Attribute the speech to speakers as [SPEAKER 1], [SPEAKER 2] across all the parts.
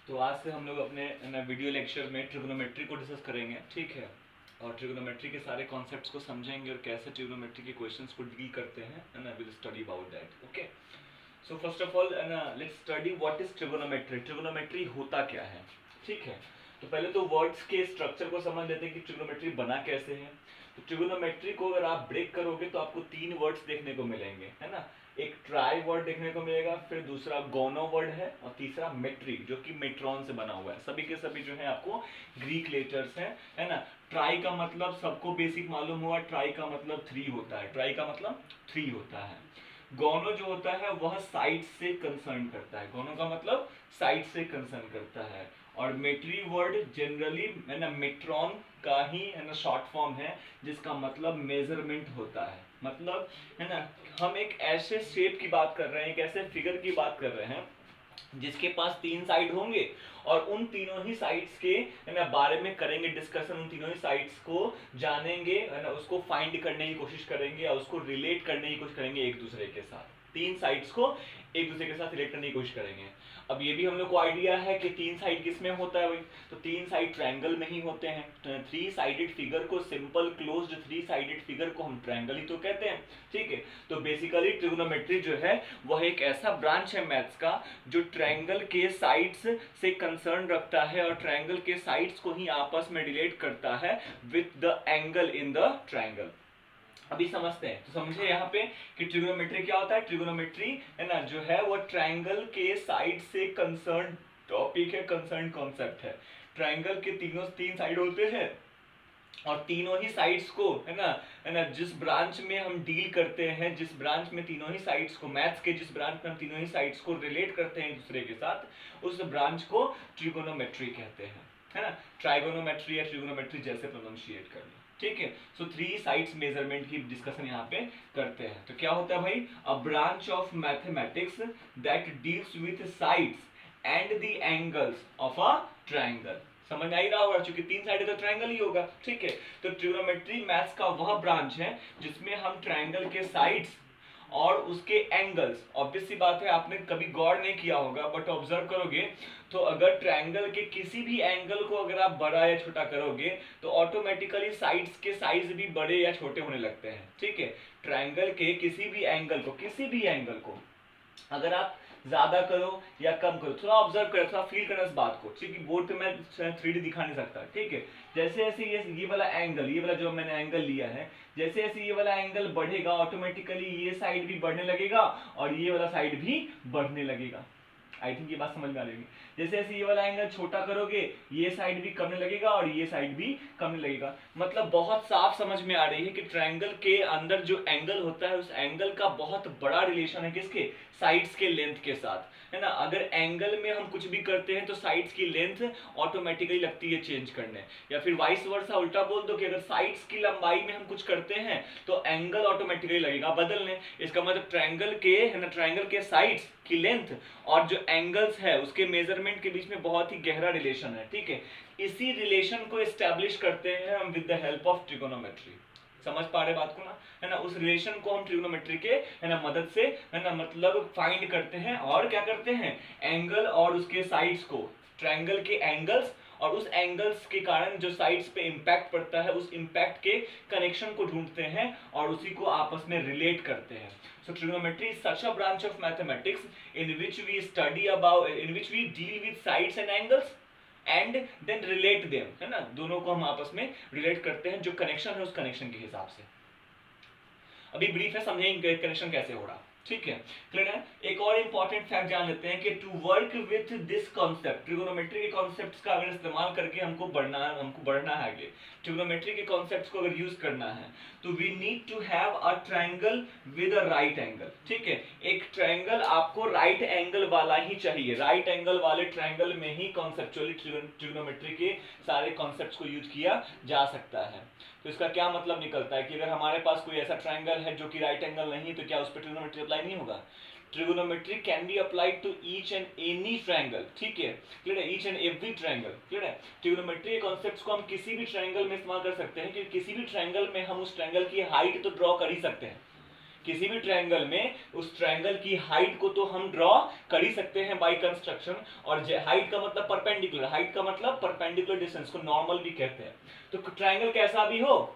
[SPEAKER 1] तो आज से हम लोग अपने वीडियो लेक्चर में ट्रिग्नोमेट्री को डिस्कस करेंगे, ठीक है। और ट्रिग्नोमेट्री के सारे कॉन्सेप्ट्स को समझेंगे और कैसे ट्रिग्नोमेट्री के क्वेश्चंस को डील करते हैं, है ना। Will study about that, okay. So first of all, है ना, let's study what is trigonometry. Trigonometry होता क्या है, ठीक है। तो पहले तो वर्ड्स के स्ट्रक्चर को समझ लेते हैं कि ट्रिग्नोमेट्री बना कैसे है। तो ट्रिग्नोमेट्री को अगर आप ब्रेक करोगे तो आपको तीन वर्ड्स देखने को मिलेंगे, है ना। एक ट्राई वर्ड देखने को मिलेगा, फिर दूसरा गोनो वर्ड है, और तीसरा मेट्री जो कि मेट्रॉन से बना हुआ है। सभी के सभी जो है आपको ग्रीक लेटर्स हैं, है ना। ट्राई का मतलब सबको बेसिक मालूम हुआ, ट्राई का मतलब थ्री होता है, ट्राई का मतलब थ्री होता है। गोनो जो होता है वह साइड से कंसर्न करता है, गोनो का मतलब साइड से कंसर्न करता है। और मेट्री वर्ड जनरली, है ना, मेट्रॉन का ही, है ना, शॉर्ट फॉर्म है, जिसका मतलब मेजरमेंट होता है। मतलब, है ना, हम एक ऐसे शेप की बात कर रहे हैं, एक ऐसे फिगर की बात कर रहे हैं जिसके पास तीन साइड होंगे, और उन तीनों ही साइड्स के, है ना, बारे में करेंगे डिस्कशन। उन तीनों ही साइड्स को जानेंगे, है ना, उसको फाइंड करने की कोशिश करेंगे और उसको रिलेट करने की कोशिश करेंगे एक दूसरे के साथ। तीन साइड्स को एक दूसरे के साथ रिलेट करने की कोशिश करेंगे। अब ये भी हम लोग को आइडिया है कि तीन साइड किस में होता है भाई, तो तीन साइड ट्रायंगल में ही होते हैं। तो थ्री साइडेड फिगर को, simple closed three sided figure को हम ट्रायंगल ही तो कहते हैं, ठीक है। तो बेसिकली ट्रिग्नोमेट्री जो है वह एक ऐसा ब्रांच है मैथ्स का जो ट्रायंगल के साइड्स से कंसर्न रखता है और ट्रायंगल के साइड्स को ही आपस में रिलेट करता है with the angle in the triangle. अभी समझते हैं, तो समझे यहाँ पे कि ट्रिग्नोमेट्री क्या होता है। ट्रिग्नोमेट्री, है ना, जो है वो ट्रायंगल के साइड से कंसर्न टॉपिक है, कंसर्न कॉन्सेप्ट है। ट्रायंगल के तीन साइड होते हैं और तीनों ही साइड्स को, है ना, जिस ब्रांच में हम डील करते हैं, जिस ब्रांच में तीनों ही साइड्स को, मैथ्स के जिस ब्रांच में हम तीनों ही साइड्स को रिलेट करते हैं एक दूसरे के साथ, उस ब्रांच को ट्रिगोनोमेट्री कहते हैं, है ना। ट्राइगोनोमेट्री या ट्रिगोनोमेट्री जैसे प्रोनाउंशिएट कर लो, ठीक है। सो थ्री साइड्स मेजरमेंट की डिस्कशन यहाँ पे करते हैं। तो क्या होता है भाई, a branch of mathematics that deals with sides and the angles of a triangle. समझ आ ही रहा होगा, क्योंकि तीन साइड तो ट्रायंगल ही होगा, ठीक है। तो ट्रिग्नोमेट्री मैथ्स का वह ब्रांच है जिसमें हम ट्रायंगल के साइड्स और उसके एंगल्स, ऑब्वियस सी बात है, आपने कभी गौर नहीं किया होगा बट ऑब्जर्व करोगे तो अगर ट्रायंगल के किसी भी एंगल को अगर आप बड़ा या छोटा करोगे तो ऑटोमेटिकली साइड्स के साइज भी बड़े या छोटे होने लगते हैं, ठीक है। ट्रायंगल के किसी भी एंगल को अगर आप ज्यादा करो या कम करो, थोड़ा ऑब्जर्व करो, थोड़ा फील करना इस बात को, क्योंकि बोर्ड पे मैं 3D दिखा नहीं सकता, ठीक है। जैसे जैसे ये वाला एंगल, ये वाला जो मैंने एंगल लिया है, जैसे जैसे ये वाला एंगल बढ़ेगा ऑटोमेटिकली ये साइड भी बढ़ने लगेगा और ये वाला साइड भी बढ़ने लगेगा। आई थिंक ये बात समझ में आ जाएगी। जैसे जैसे ये वाला एंगल छोटा करोगे ये साइड भी कमने लगेगा और ये साइड भी कमने लगेगा। मतलब बहुत साफ समझ में आ रही है कि ट्रायंगल के अंदर जो एंगल होता है उस एंगल का बहुत बड़ा रिलेशन है किसके, साइड्स के लेंथ के साथ, है ना। अगर एंगल में हम कुछ भी करते हैं तो साइड्स की लेंथ ऑटोमेटिकली लगती है चेंज करने, या फिर वाइस वर्सा उल्टा बोल दो कि अगर साइड्स की लंबाई में हम कुछ करते हैं तो एंगल ऑटोमेटिकली लगेगा बदलने। इसका मतलब ट्रायंगल के, है ना, ट्रायंगल के साइड्स की लेंथ और जो एंगल्स है उसके मेजरमेंट के बीच में बहुत ही गहरा रिलेशन है, ठीक है। इसी रिलेशन को एस्टैब्लिश करते हैं हम with the help of trigonometry. समझ पा रहे बात को ना, है ना। उस रिलेशन को हम ट्रिगोनोमेट्री के, है ना, मदद से, है ना, मतलब फाइंड करते हैं और क्या करते हैं, एंगल और उसके साइड्स को, ट्रायंगल के एंगल्स और उस एंगल्स के कारण जो साइड्स पे इंपैक्ट पड़ता है उस इंपैक्ट के कनेक्शन को ढूंढते हैं और उसी को आपस में रिलेट करते हैं। So trigonometry is such a branch of mathematics in which we deal with sides and angles and then relate them, है ना। दोनों को हम आपस में रिलेट करते हैं, जो कनेक्शन है उस कनेक्शन के हिसाब से। अभी ब्रीफ है, समझेंगे कनेक्शन कैसे हो रहा, ठीक है, क्लियर है। एक और इंपॉर्टेंट फैक्ट जान लेते हैं कि to work with this concept, trigonometry के कॉन्सेप्ट्स का अगर इस्तेमाल करके हमको बढ़ना है आगे, ट्रिगोनोमेट्री के कॉन्सेप्ट्स को अगर यूज करना है तो we need to have a triangle with a right angle, ठीक है। एक ट्रायंगल आपको राइट एंगल वाला ही चाहिए, राइट एंगल वाले ट्रायंगल में ही कॉन्सेप्चुअली ट्रिगोनोमेट्री के सारे कॉन्सेप्ट्स को यूज किया जा सकता है। तो इसका क्या मतलब निकलता है कि अगर हमारे पास कोई ऐसा ट्रायंगल है जो कि राइट एंगल नहीं, तो क्या उस पर ट्रिगोनोमेट्री अप्लाई नहीं होगा। Trigonometry can be applied to each and any triangle, ठीक है, क्लियर है, each and every triangle, clear है। ट्रिगोनोमेट्री के कॉन्सेप्ट्स को हम किसी भी ट्रायंगल में इस्तेमाल कर सकते हैं, क्योंकि किसी भी ट्रायंगल में हम उस ट्रायंगल की हाइट तो ड्रॉ कर ही सकते हैं, किसी भी ट्रायंगल में उस ट्रायंगल की हाइट को तो हम ड्रॉ कर ही सकते हैं बाय कंस्ट्रक्शन, और हाइट का मतलब परपेंडिकुलर, हाइट का मतलब परपेंडिकुलर डिस्टेंस को नॉर्मल भी कहते हैं। तो ट्रायंगल कैसा भी हो,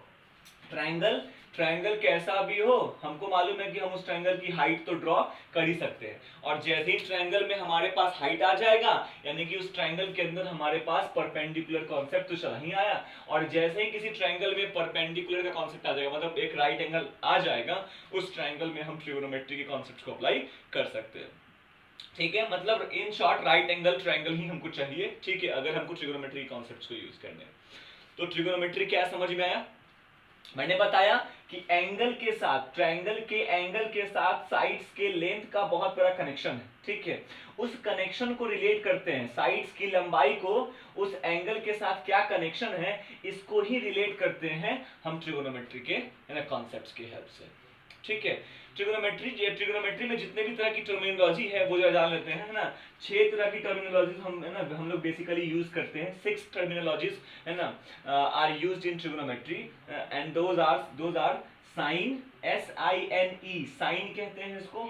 [SPEAKER 1] ट्रायंगल कैसा भी हो, हमको मालूम है कि हम उस ट्रायंगल की हाइट तो ड्रॉ कर ही सकते हैं। और जैसे ही ट्रायंगल में हमारे पास हाइट आ जाएगा, यानी कि उस ट्रायंगल के अंदर हमारे पास परपेंडिकुलर कॉन्सेप्ट तो चला ही आया, और जैसे ही किसी ट्रायंगल में परपेंडिकुलर का कॉन्सेप्ट आ जाएगा, मतलब एक राइट एंगल आ जाएगा, उस ट्रायंगल में हम ट्रिगोनोमेट्री के कॉन्सेप्ट को अप्लाई कर सकते हैं। ठीक है, मतलब in short right angle triangle ही हमको चाहिए। ठीक है, अगर हमको ट्रिगोनोमेट्री कॉन्सेप्ट्स को यूज करने हैं। तो ट्रिगोनोमेट्री क्या समझ में आया? मैंने बताया कि एंगल के साथ, ट्रायंगल के एंगल के साथ साइड्स के लेंथ का बहुत बड़ा कनेक्शन है। ठीक है, उस कनेक्शन को रिलेट करते हैं, साइड्स की लंबाई को उस एंगल के साथ क्या कनेक्शन है, इसको ही रिलेट करते हैं हम ट्रिगोनोमेट्री के कॉन्सेप्ट्स की हेल्प से। ठीक है, ट्रिगोनोमेट्री में जितने भी तरह की टर्मिनोलॉजी है वो जान लेते हैं, है ना। 6 तरह की टर्मिनोलॉजीज हम लोग बेसिकली यूज करते हैं। 6 टर्मिनोलॉजीज, है ना, are used in trigonometry, and those are sine, SINE, sine कहते हैं इसको,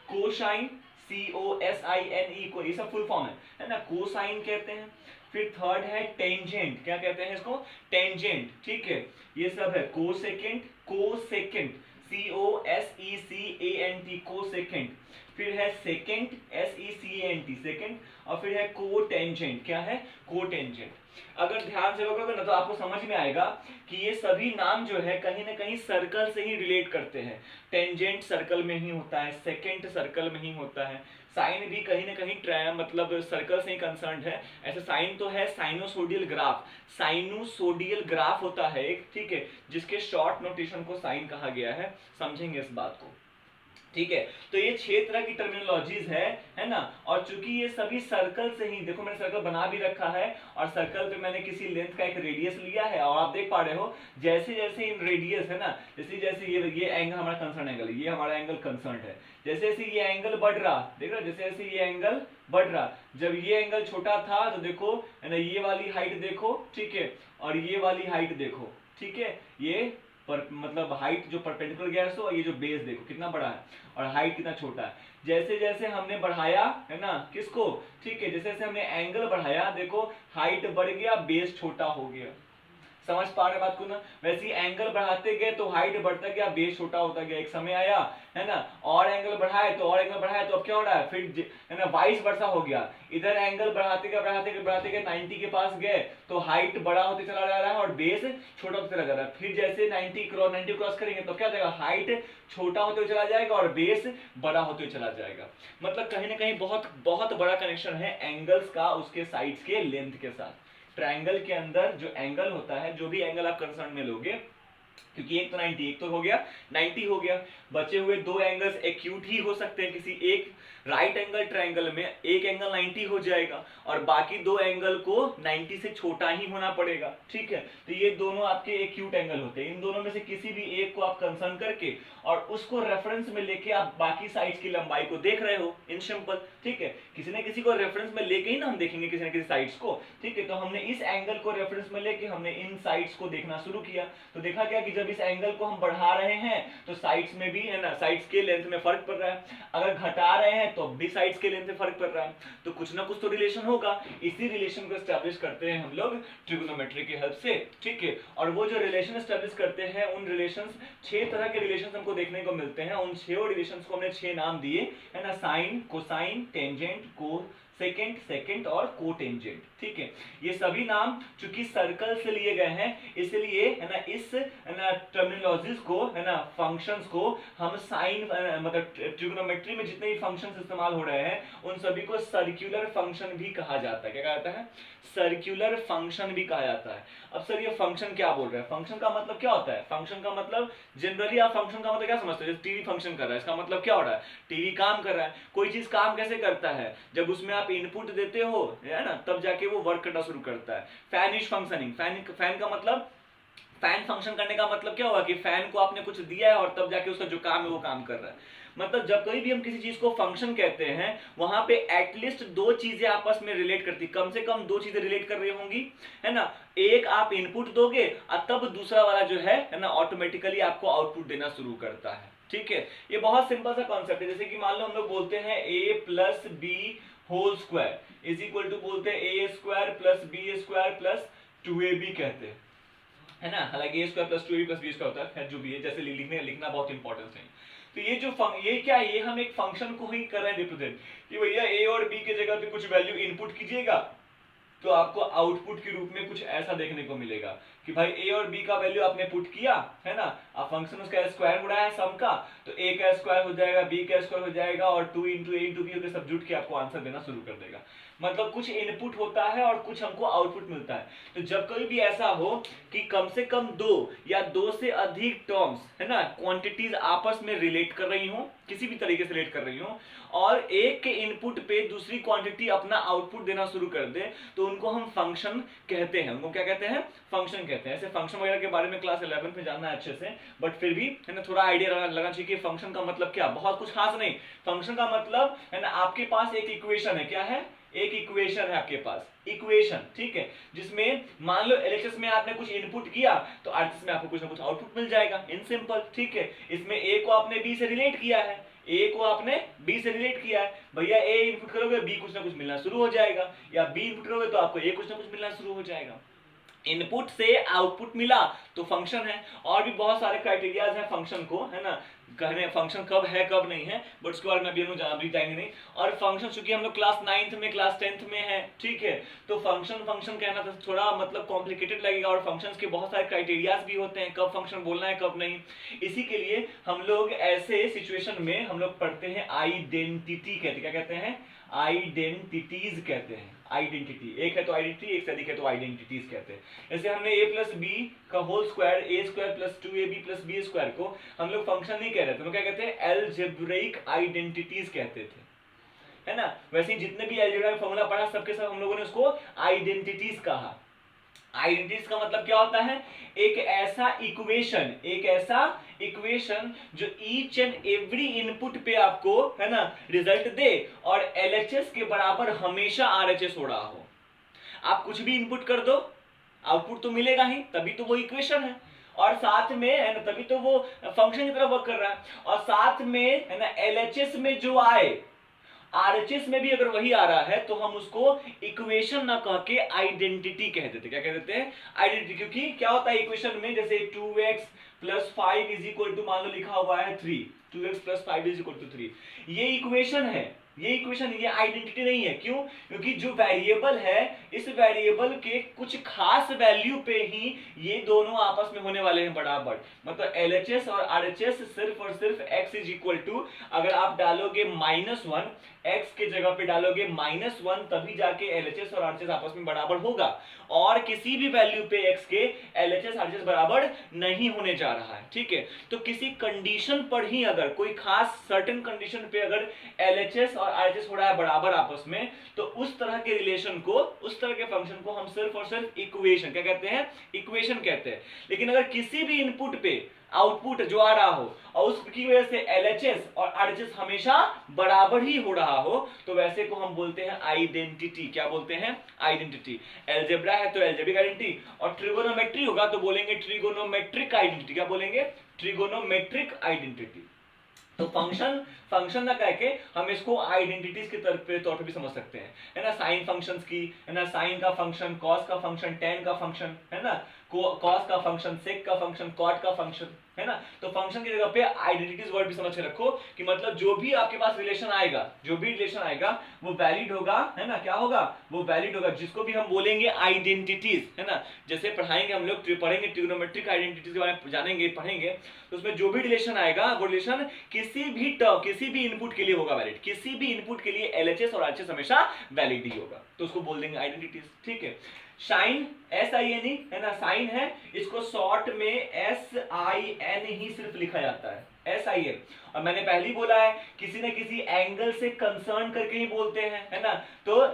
[SPEAKER 1] कोसाइन, COSINE, को, ये सब फुल फॉर्म है ना, कोसाइन कहते हैं। फिर थर्ड है टेंजेंट, क्या कहते हैं इसको, टेंजेंट। ठीक है, ये सब है कोसेकेंट, कोसेकेंट, COSECANT, कोसेकेंट। फिर है सेकेंट, SECANT, सेकेंट। और फिर है कोटेंजेंट, क्या है, कोटेंजेंट। अगर ध्यान से लोगों ना तो आपको समझ में आएगा कि ये सभी नाम जो है कहीं ना कहीं सर्कल से ही रिलेट करते हैं। टेंजेंट सर्कल में ही होता है, सेकेंट सर्कल में ही होता है, साइन भी कहीं ना कहीं मतलब सर्कल से ही कंसर्न है। ऐसे साइन तो है साइनोसोडियल ग्राफ, साइनोसोडियल ग्राफ होता है एक, ठीक है, जिसके शॉर्ट नोटेशन को साइन कहा गया है, समझेंगे इस बात को। ठीक है, तो ये 6 तरह की टर्मिनोलॉजीज है ना। और चूंकि ये सभी सर्कल से ही, देखो मैंने सर्कल बना भी रखा है, और सर्कल पे मैंने किसी लेंथ का एक रेडियस लिया है, और आप देख पा रहे हो जैसे जैसे इन रेडियस, है ना, जैसे जैसे ये एंगल हमारा कंसर्न एंगल, ये हमारा एंगल कंसर्न है, जैसे जैसे ये एंगल बढ़ रहा, देख रहे हो, जैसे जैसे ये एंगल बढ़ रहा, जब ये एंगल छोटा था तो देखो, है ना, ये वाली हाइट देखो, ठीक है, और ये वाली हाइट देखो, ठीक है, ये मतलब हाइट जो परपेंडिकुलर गया है, और ये जो बेस देखो कितना बड़ा है, और हाइट कितना छोटा है। जैसे जैसे हमने बढ़ाया, है ना, किसको, ठीक है, जैसे जैसे हमने एंगल बढ़ाया, देखो हाइट बढ़ गया, बेस छोटा हो गया। समझ पा रहे बात को ना। वैसे ही एंगल बढ़ाते गए तो हाइट बढ़ता गया, बेस छोटा होता गया। एक समय आया, है ना, और एंगल बढ़ाए तो और एंगल बढ़ाए तो अब क्या हो रहा है, फिर, है ना, वाइस वर्सा हो गया। इधर एंगल बढ़ाते गए बढ़ाते गए बढ़ाते गए 90 के पास गए तो हाइट बड़ा होते चला जा रहा है और बेस छोटा होते चला जा रहा है। फिर जैसे 90 क्रॉस करेंगे तो क्या हो जाएगा, हाइट छोटा होते हुए चला जाएगा और बेस बड़ा होते हुए चला जाएगा। मतलब कहीं ना कहीं बहुत बहुत बड़ा कनेक्शन है एंगल्स का उसके साइड्स के लेंथ के साथ। ट्रायंगल के अंदर जो एंगल होता है, जो भी एंगल आप कंसर्न में लोगे, क्योंकि एक तो 90, एक तो हो गया 90 हो गया, बचे हुए 2 एंगल्स एक्यूट ही हो सकते हैं। किसी एक राइट एंगल ट्रायंगल में एक एंगल 90 हो जाएगा और बाकी 2 एंगल को 90 से छोटा ही होना पड़ेगा। ठीक है, तो ये दोनों आपके एक्यूट एंगल होते हैं। इन दोनों में से किसी भी एक को आप कंसर्न करके और उसको रेफरेंस में लेके आप बाकी साइड्स की लंबाई को देख रहे हो, इन सिंपल। ठीक है, किसी न किसी को रेफरेंस में लेके ही ना हम देखेंगे किसी न किसी साइड्स को। ठीक है, तो हमने इस एंगल को रेफरेंस में लेके हमने इन साइड्स को देखना शुरू किया, तो देखा क्या कि जब इस एंगल को हम बढ़ा रहे हैं तो साइड्स में भी, है ना, साइड्स के लेंथ में फर्क पड़ रहा है। अगर घटा रहे हैं तो भी साइड्स के लेंथ में फर्क पड़ रहा है, तो कुछ ना कुछ तो रिलेशन होगा। इसी रिलेशन को एस्टैब्लिश करते हैं हम लोग ट्रिगोनोमेट्री की हेल्प से। ठीक है, और वो जो रिलेशन एस्टैब्लिश करते हैं, उन रिलेशंस, 6 तरह के रिलेशंस हमको देखने को मिलते हैं। उन 6 रिलेशंस को हमने 6 नाम दिए, है ना, sine, cosine, tangent, secant, secant और कोटेंजेंट। ठीक है, ये सभी नाम चूंकि सर्कल से लिए गए हैं, इसलिए, है ना, इस, है ना, टर्मिनोलॉजीज को, है ना, फंक्शंस को हम साइन, मतलब ट्रिगोनोमेट्री में जितने भी फंक्शंस इस्तेमाल हो रहे हैं उन सभी को सर्कुलर फंक्शन भी कहा जाता है। क्या कहा जाता है, सर्कुलर फंक्शन भी कहा जाता है। अब सर ये फंक्शन क्या बोल रहे हैं, फंक्शन का मतलब क्या होता है? फंक्शन का मतलब जनरली आप फंक्शन का मतलब क्या समझते हो? जैसे टीवी फंक्शन कर रहा है, इसका मतलब क्या हो रहा है, टीवी काम कर रहा है। कोई चीज काम कैसे करता है, जब उसमें आप इनपुट देते हो, है ना, तब जाके वो वर्क करना शुरू करता है। फैन इज फंक्शनिंग, फैन का मतलब, फैन फंक्शन करने का मतलब क्या हुआ कि फैन को आपने कुछ दिया है और तब जाके उसका जो काम है वो काम कर रहा है। मतलब जब कभी भी हम किसी चीज को फंक्शन कहते हैं, वहां पे एटलीस्ट 2 चीजें आपस में रिलेट करती, कम से कम 2 चीजें रिलेट कर रही होंगी, है ना। एक आप इनपुट दोगे और तब दूसरा वाला जो है ना, ऑटोमेटिकली आपको आउटपुट देना शुरू करता है। ठीक है, ये बहुत सिंपल सा कॉन्सेप्ट है। जैसे कि मान लो हम लोग बोलते हैं a plus B whole square is equal to बोलते हैं A square plus B square plus 2ab कहते हैं, है ना। हालांकि A square plus 2ab plus B square होता है, जो भी है, जैसे लिखना बहुत इंपॉर्टेंट है। तो ये जो ये क्या है, ये हम एक फंक्शन को ही कर रहे हैं रिप्रेजेंट कि भैया a और b के जगह पे कुछ वैल्यू इनपुट कीजिएगा तो आपको आउटपुट के रूप में कुछ ऐसा देखने को मिलेगा कि भाई a और b का वैल्यू आपने पुट किया, है ना। अब फंक्शन उसका स्क्वायर हो रहा है सम का, तो a का स्क्वायर हो जाएगा, b का स्क्वायर हो जाएगा और 2 इंटू a इंटू बी सब जुट के आपको आंसर देना शुरू कर देगा। मतलब कुछ इनपुट होता है और कुछ हमको आउटपुट मिलता है। तो जब कभी भी ऐसा हो कि कम से कम 2 या 2 से अधिक टर्म्स, है ना, क्वांटिटीज आपस में रिलेट कर रही हो, किसी भी तरीके से रिलेट कर रही हो, और एक के इनपुट पे दूसरी क्वांटिटी अपना आउटपुट देना शुरू कर दे, तो उनको हम फंक्शन कहते हैं। उनको क्या कहते हैं? फंक्शन कहते हैं। ऐसे फंक्शन वगैरह के बारे में क्लास 11 में जानना है अच्छे से, बट फिर भी, है ना, थोड़ा आइडिया लगना चाहिए कि फंक्शन का मतलब क्या। बहुत कुछ खास नहीं, फंक्शन का मतलब, है ना, आपके पास एक इक्वेशन है। क्या है? एक इक्वेशन है आपके पास, इक्वेशन, ठीक है, जिसमें मान लो एलएचएस में आपने कुछ इनपुट किया तो आरएचएस में आपको कुछ ना कुछ आउटपुट मिल जाएगा, इन सिंपल, ठीक है। इसमें ए को आपने बी से रिलेट किया है, ए को आपने बी से रिलेट किया है, भैया ए इनपुट करोगे बी कुछ ना कुछ मिलना शुरू हो जाएगा, या बी इनपुट करोगे तो आपको ए कुछ ना कुछ मिलना शुरू हो जाएगा। इनपुट से आउटपुट मिला तो फंक्शन है। और भी बहुत सारे क्राइटेरियाज हैं फंक्शन को, है ना, कहने फंक्शन कब है कब नहीं है, बट उसके बारे में अभी हम अभी जाएंगे नहीं। और फंक्शन चूंकि हम लोग क्लास 9th में क्लास 10th में है, ठीक है, तो फंक्शन कहना तो थोड़ा मतलब कॉम्प्लिकेटेड लगेगा, और फंक्शंस के बहुत सारे क्राइटेरियाज भी होते हैं, कब फंक्शन बोलना है कब नहीं। इसी के लिए हम लोग ऐसे सिचुएशन में हम लोग पढ़ते हैं आइडेंटिटी कहते हैं। क्या कहते हैं? आइडेंटिटीज कहते हैं। आइडेंटिटी, एक है तो आइडेंटिटी, एक से अधिक है तो आइडेंटिटीज कहते हैं। जैसे हमने a प्लस बी का whole square, A square plus 2ab plus B square को हम लोग फंक्शन नहीं कह रहे थे, हम क्या कहते हैं? अलजेब्रिक आइडेंटिटीज कहते थे, है ना। वैसे ही जितने भी अलजेब्रा में फॉर्मूला पढ़ा सबके सब हम लोगों ने उसको आइडेंटिटीज कहा। आइडेंटिटीज का मतलब क्या होता है? एक ऐसा इक्वेशन जो ईच एंड एवरी इनपुट पे आपको, है ना, रिजल्ट दे और एलएचएस के बराबर हमेशा आरएचएस हो रहा हो। आप कुछ भी इनपुट कर दो, आउटपुट तो मिलेगा ही, तभी तो वो इक्वेशन है। और साथ में, है ना, तभी तो वो फंक्शन की तरह वर्क कर रहा है। और साथ में, है ना, एलएचएस में जो आए आरएचएस में भी अगर वही आ रहा है तो हम उसको इक्वेशन ना कह के आइडेंटिटी कह देते। क्या कह देते हैं? आइडेंटिटी। क्योंकि क्या होता है इक्वेशन में, जैसे 2x plus 5 is equal to, मान लो लिखा हुआ है 3, 2x plus 5 is equal to 3, ये इक्वेशन है, ये इक्वेशन, ये आइडेंटिटी नहीं है। क्यों? क्योंकि जो वेरिएबल है, इस वेरिएबल के कुछ खास वैल्यू पे ही ये दोनों आपस में होने वाले हैं बराबर। मतलब एलएचएस और आरएचएस सिर्फ और सिर्फ x इज इक्वल टू, अगर आप डालोगे -1, x के जगह पे डालोगे -1, तभी जाके एलएचएस और आरएचएस आपस में बराबर होगा। और किसी भी वैल्यू पे x के एलएचएस आरएचएस बराबर नहीं होने जा रहा है, ठीक है। तो किसी कंडीशन पर ही, अगर कोई खास सर्टेन कंडीशन पे अगर एलएचएस और आरएचएस हो रहा है बराबर आपस में, तो उस तरह के रिलेशन को, उस तरह के फंक्शन को हम सिर्फ और सिर्फ इक्वेशन, क्या कहते हैं? इक्वेशन कहते हैं। लेकिन अगर किसी भी इनपुट पे आउटपुट जो आ रहा हो और उसकी वजह से एलएचएस और आरएचएस हमेशा बराबर ही हो रहा हो, तो वैसे को हम बोलते हैं आइडेंटिटी। क्या बोलते हैं? आइडेंटिटी। अलजेब्रा है तो अलजेब्रिक आइडेंटिटी, और ट्रिगोनोमेट्री होगा तो बोलेंगे ट्रिगोनोमेट्रिक आइडेंटिटी। क्या बोलेंगे? Trigonometric identity. तो फंक्शन ना कह के हम इसको आइडेंटिटीज के तौर पे भी समझ सकते हैं, है ना। साइन फंक्शंस की, है ना, साइन का फंक्शन, कॉस का फंक्शन, टेन का फंक्शन, है ना, कॉस का फंक्शन, सेक का फंक्शन, कॉट का फंक्शन, है ना। तो फंक्शन की जगह पे आइडेंटिटीज वर्ड भी समझ के रखो कि मतलब जो भी आपके पास रिलेशन आएगा, जो भी रिलेशन आएगा वो वैलिड होगा, है ना। क्या होगा? वो वैलिड होगा, जिसको भी हम बोलेंगे आइडेंटिटीज, है ना। जैसे पढ़ाएंगे हम लोग, पढ़ेंगे ट्रिगोनोमेट्रिक आइडेंटिटीज के बारे में जानेंगे, पढ़ेंगे, तो उसमें जो भी रिलेशन आएगा वो रिलेशन किसी भी टर्म, किसी भी इनपुट के लिए होगा वैलिड। किसी भी इनपुट के लिए एलएचएस और आरएचएस हमेशा वैलिड ही होगा, तो उसको बोल देंगे आइडेंटिटीज, ठीक है। साइन, SIN, है ना, साइन है, इसको शॉर्ट में SIN ही सिर्फ लिखा जाता है, SIN। और मैंने पहले ही बोला है, किसी न किसी एंगल से कंसर्न करके ही बोलते हैं, है ना। तो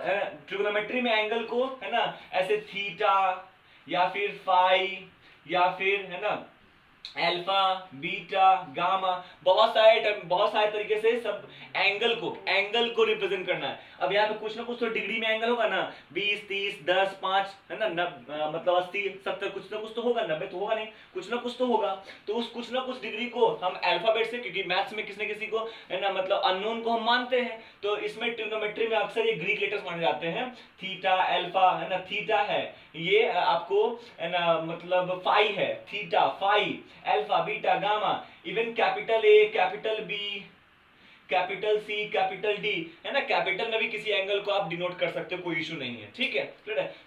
[SPEAKER 1] ट्रिगोनोमेट्री में एंगल को, है ना, ऐसे थीटा या फिर फाई या फिर, है ना, अल्फा, बीटा, गामा, बहुत सारे तरीके से सब एंगल को रिप्रेजेंट करना है। अब यहाँ पे कुछ ना कुछ तो डिग्री में एंगल होगा ना, 20, 30, 10, 5 है ना, मतलब 80, 70, कुछ ना कुछ तो होगा, 90 तो होगा नहीं, कुछ ना कुछ तो होगा। तो उस कुछ ना कुछ डिग्री को हम अल्फाबेट से, क्योंकि मैथ्स में किसी न किसी को है ना मतलब अननोन को हम मानते हैं, तो इसमें ट्रिग्नोमेट्री में अक्सर ये ग्रीक लेटर्स माने जाते हैं। थीटा, अल्फा है ना, थीटा है ये आपको है ना मतलब फाई है, theta, phi, alpha, beta, gamma, even capital A, capital B, capital C, capital D है ना, कैपिटल में भी किसी एंगल को आप डिनोट कर सकते हो, कोई इशू नहीं है, ठीक है।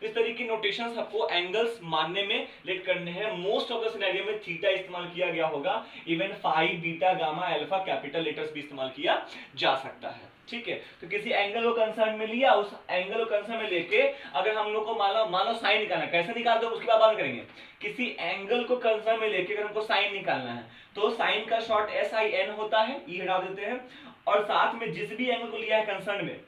[SPEAKER 1] इस तरीके की नोटेशंस आपको एंगल्स मानने में लेट करने हैं। मोस्ट ऑफ द सिनेरियो में थीटा इस्तेमाल किया गया होगा, even phi, beta, gamma, alpha, capital letters भी इस्तेमाल किया जा सकता है, ठीक है। तो किसी एंगल को कंसर्न में लिया, उस एंगल को कंसर्न में लेके अगर हम लोग को मानो साइन निकालना, कैसे निकालते हो उसकी बात करेंगे। किसी एंगल को कंसर्न में लेके अगर हमको साइन निकालना है तो साइन का शॉर्ट SIN होता है, ई हटा देते हैं, और साथ में जिस भी एंगल को लिया है कंसर्न में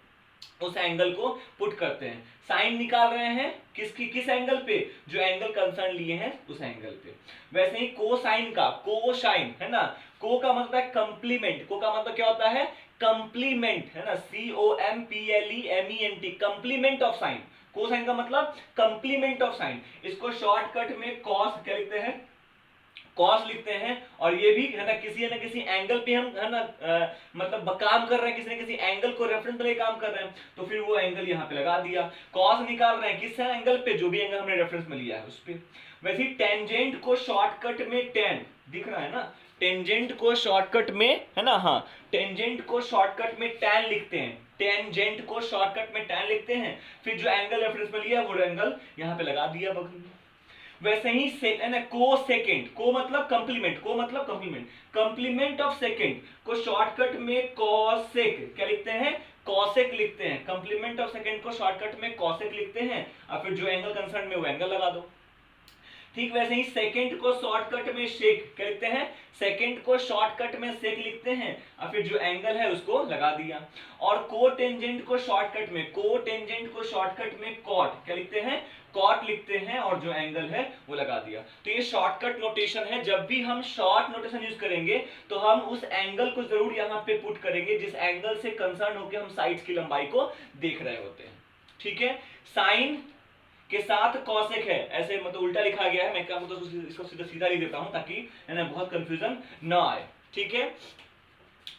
[SPEAKER 1] उस एंगल को पुट करते हैं। साइन निकाल रहे हैं किस एंगल पे, जो एंगल कंसर्न लिए हैं उस एंगल पे। वैसे ही कोसाइन का, कोसाइन है ना, को का मतलब है कंप्लीमेंट, को का मतलब क्या होता है, कंप्लीमेंट है ना, COMPLEMENT, complement of sine. Cosine का मतलब कंप्लीमेंट ऑफ साइन। इसको शॉर्टकट में कॉस क्या लिखते हैं, कॉस लिखते हैं। और ये भी है ना किसी एंगल पे हम है ना मतलब काम कर रहे हैं, किसी न किसी एंगल को रेफरेंस लेके काम कर रहे हैं, तो फिर वो एंगल यहाँ पे लगा दिया। कॉस निकाल रहे हैं किस एंगल पे, जो भी एंगल हमने रेफरेंस में लिया है उस पे। वैसे ही टेंजेंट को शॉर्टकट में टेन दिख रहा है ना, टेंजेंट को शॉर्टकट में है ना, हाँ टेंजेंट को शॉर्टकट में टैन लिखते हैं, टेंजेंट को शॉर्टकट में टैन लिखते हैं। फिर जो एंगल रेफरेंस में लिया वो एंगल यहाँ पे लगा दिया बगल में। वैसे ही को सेकेंड, को मतलब कंप्लीमेंट, को मतलब कंप्लीमेंट, कंप्लीमेंट ऑफ सेकेंड को शॉर्टकट में कॉसेक क्या लिखते हैं, कॉसेक लिखते हैं। कंप्लीमेंट ऑफ सेकेंड को शॉर्टकट में कॉसेक लिखते हैं, और फिर जो एंगल कंसर्न में वो एंगल लगा दो। ठीक वैसे ही सेकंड को शॉर्टकट में शेक क्या लिखते हैं, सेकंड को शॉर्टकट में सेक लिखते हैं, और फिर जो एंगल है उसको लगा दिया। और कोटेंजेंट को शॉर्टकट में, कोटेंजेंट को शॉर्टकट में कॉट क्या लिखते हैं, कॉट लिखते हैं, और जो एंगल है वो लगा दिया। तो ये शॉर्टकट नोटेशन है। जब भी हम शॉर्ट नोटेशन यूज करेंगे तो हम उस एंगल को जरूर यहाँ पे पुट करेंगे जिस एंगल से कंसर्न होकर हम साइड्स की लंबाई को देख रहे होते हैं, ठीक है। साइन के साथ कॉसेक है, ऐसे मतलब उल्टा लिखा गया है, मैं क्या मतलब इसको सीधा सीधा लिख देता हूं ताकि है ना बहुत कंफ्यूजन ना आए, ठीक है।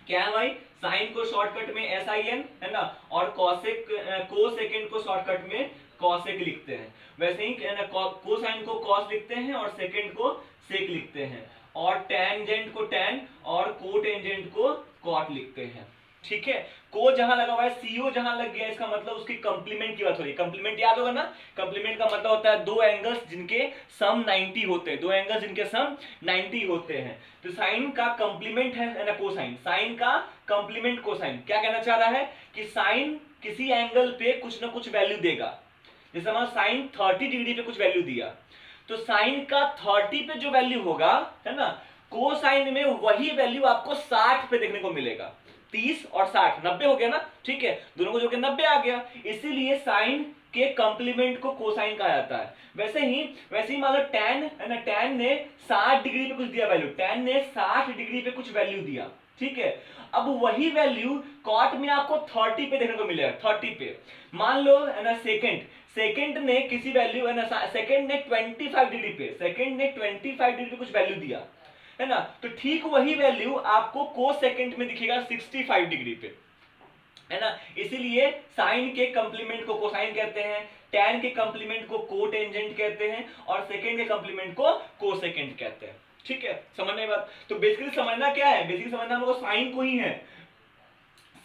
[SPEAKER 1] क्या है भाई, साइन को शॉर्टकट में SIN है ना, और कॉसेक को सेकंड को शॉर्टकट में कॉसेक लिखते हैं। वैसे ही कोसाइन को कॉस लिखते हैं और सेकंड को सेक लिखते हैं, और टेंजेंट को टैन और कोटेंजेंट को कॉट लिखते हैं, ठीक है। को जहां लगा हुआ है, CO जहां लग गया, इसका मतलब उसकी कंप्लीमेंट की बात हो रही है। कंप्लीमेंट याद होगा ना, कंप्लीमेंट का मतलब होता है दो एंगल्स जिनके सम 90 होते हैं, दो एंगल्स जिनके सम 90 होते हैं। तो साइन का कंप्लीमेंट है ना कोसाइन, साइन का कंप्लीमेंट कोसाइन। क्या कहना चाह रहा है कि साइन किसी एंगल पे कुछ ना कुछ वैल्यू देगा। जैसे हमारा साइन 30 डिग्री पे कुछ वैल्यू दिया, तो साइन का 30 पे जो वैल्यू होगा है ना, कोसाइन में वही वैल्यू आपको 60 पे देखने को मिलेगा। 30 और 60 90 हो गया ना, ठीक है, दोनों को जो कि 90 आ गया, इसीलिए साइन के कंप्लीमेंट को कोसाइन कहा जाता है। वैसे ही मान लो टैन है ना, टैन ने 60 डिग्री पे कुछ दिया वैल्यू, टैन ने 60 डिग्री पे कुछ वैल्यू दिया, ठीक है। अब वही वैल्यू कॉट में आपको 30 पे देखने को मिलेगा, 30 पे। मान लो है ना सेकंड ने किसी वैल्यू है ना, सेकंड ने 25 डिग्री पे, सेकंड ने 25 डिग्री पे कुछ वैल्यू दिया है ना, तो ठीक वही वैल्यू आपको को सेकंड में दिखेगा 65 डिग्री पे, है ना। इसीलिए साइन के कंप्लीमेंट को कोसाइन कहते हैं, टैन के कंप्लीमेंट को कोटेंजेंट कहते हैं, और सेकंड के कंप्लीमेंट को कोसेकेंट कहते हैं, ठीक है। समझने बात, तो बेसिकली समझना क्या है, बेसिकली समझना हम लोग साइन को ही है,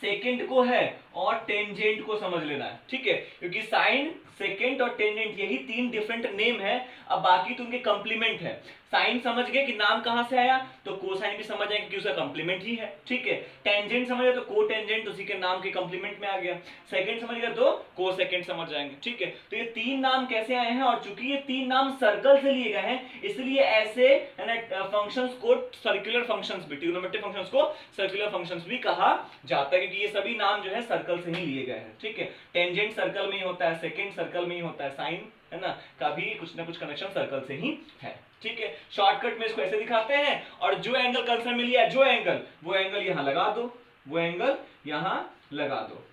[SPEAKER 1] सेकंड को है, और टेंजेंट को समझ लेना है, ठीक है। क्योंकि साइन, सेकंड और टेंजेंट यही तीन डिफरेंट नेम है, अब बाकी तो उनके कंप्लीमेंट है। साइन समझ गए कि नाम कहां से आया, तो कोसाइन भी समझ जाएंगे कि उसका कंप्लीमेंट ही है, ठीक है। टेंजेंट समझ गए तो कोटेंजेंट उसी के नाम के कंप्लीमेंट में आ गया। सेकंड समझ गए तो कोसेकेंट समझ जाएंगे, ठीक है। तो ये तीन नाम कैसे आए हैं, और चूंकि ये तीन नाम सर्कल से लिए गए हैं, इसलिए ऐसे है ना फंक्शंस को सर्कुलर फंक्शंस भी, ट्रिग्नोमेट्रिक फंक्शंस को सर्कुलर फंक्शंस भी कहा जाता है, क्योंकि ये सभी नाम जो है सर्कल से ही लिए गए हैं, ठीक है। टेंजेंट सर्कल में ही होता है, सेकंड सर्कल में ही होता है, साइन है ना, का भी कुछ ना कुछ कनेक्शन सर्कल से ही है। ठीक है, शॉर्टकट में इसको ऐसे दिखाते हैं, और जो एंगल कंसर्न में लिया, जो एंगल, वो एंगल यहां लगा दो, वो एंगल यहां लगा दो।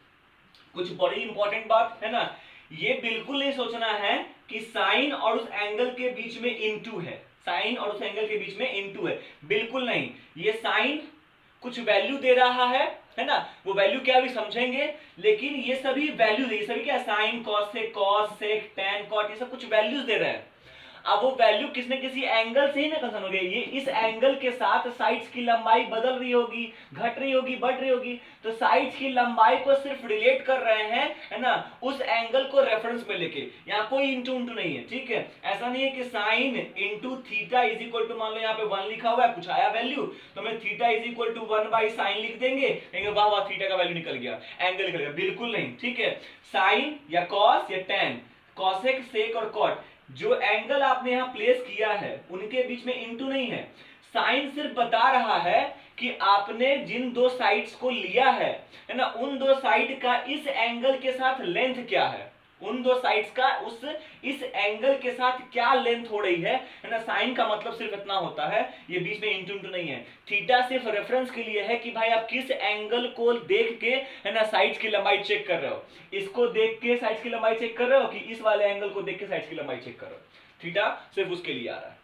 [SPEAKER 1] कुछ बड़ी इंपॉर्टेंट बात है ना, ये बिल्कुल नहीं सोचना है कि साइन और उस एंगल के बीच में इनटू है, साइन और उस एंगल के बीच में इनटू है, बिल्कुल नहीं। ये साइन कुछ वैल्यू दे रहा है ना, वो वैल्यू क्या भी समझेंगे, लेकिन ये सभी वैल्यू, ये सभी क्या, sine, cos sec, tan, cot, ये सब कुछ वैल्यूज दे रहे हैं। अब वो वैल्यू किसी न किसी एंगल से ही ना कंसर्न हो गया, ये इस एंगल के साथ साइड्स की लंबाई बदल रही होगी, घट रही होगी, बढ़ रही होगी, तो साइड्स की लंबाई को सिर्फ रिलेट कर रहे हैं, है ना, उस एंगल को रेफरेंस में लेके। यहाँ कोई इंटू इंटू नहीं है, ठीक है, ऐसा नहीं है कि sine into theta is equal to, मान लो यहाँ पे 1 लिखा हुआ है, कुछ आया वैल्यू, तो मैं theta is equal to 1 by sine लिख देंगे, कहेंगे वाह वाह थीटा का वैल्यू निकल गया, एंगल निकल गया, बिल्कुल नहीं। ठीक है, साइन या कॉस या टैन, कॉसेक, सेक और कॉट, जो एंगल आपने यहां प्लेस किया है उनके बीच में इंटू नहीं है। साइन सिर्फ बता रहा है कि आपने जिन दो साइड्स को लिया है ना, उन दो साइड का इस एंगल के साथ लेंथ क्या है, उन दो साइड्स का उस इस एंगल के साथ क्या लेंथ हो रही है ना। साइन का मतलब सिर्फ इतना होता है, ये बीच में इंटू इंटू नहीं है। थीटा सिर्फ रेफरेंस के लिए है कि भाई आप किस एंगल को देख के, है ना, साइड्स की लंबाई चेक कर रहे हो, इसको देख के साइड्स की लंबाई चेक कर रहे हो कि इस वाले एंगल को देख के साइड्स की लंबाई चेक कर रहे हो। थीटा सिर्फ उसके लिए आ रहा है,